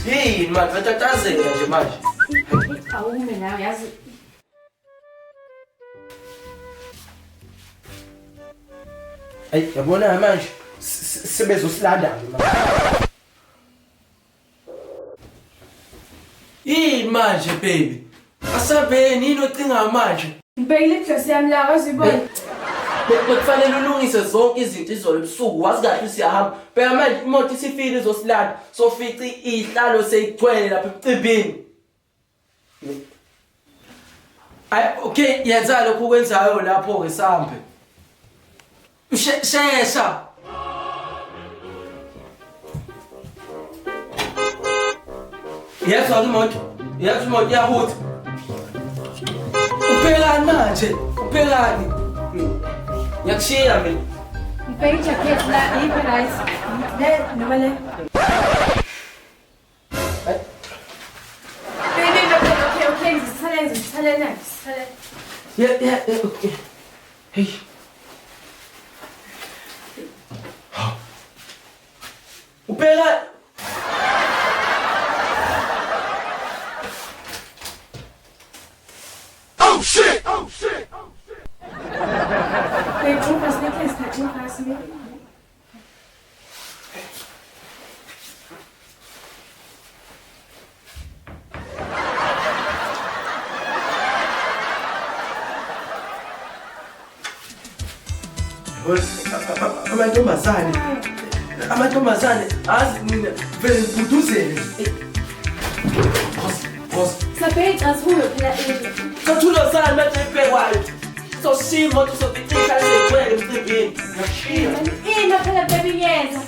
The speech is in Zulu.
Yini manje batatazela nje manje. Awume nawe yazi. Hey, yabona manje sebezosilanda manje. Yini manje baby? Asabeni yini ocinga manje? Ngibekile iglasi yami la wazibona. Bekufanele ulungise zonke izinto izolo ebusuku wazi kahle siyahamba. Bheka manje imoto isifile izosilanda sofica ihlalo seyigcwele lapha emcibini. Ay okay yenza lokho kwenzayo lapho ke sambe. Shesha. Yezwa imoto. Yezwa imoto yahuthi. Uphelani manje? Uphelani? Yakushiya mina. Ngibeke ijacket la iprice. Le noma le. Baby, okay. Sisale. Yeah, okay. Hey. Uphelani? Oh shit! Baby, was necklace me. Amantombazane azi mina vele ngibuduzele. Boss. Sabate asihuyo phela endle. Sathulo sani manje ibhekwayo. Sosimo imoto sofica ihlale segcwele emcimbini. Ngashiya. Ina phela baby yenza.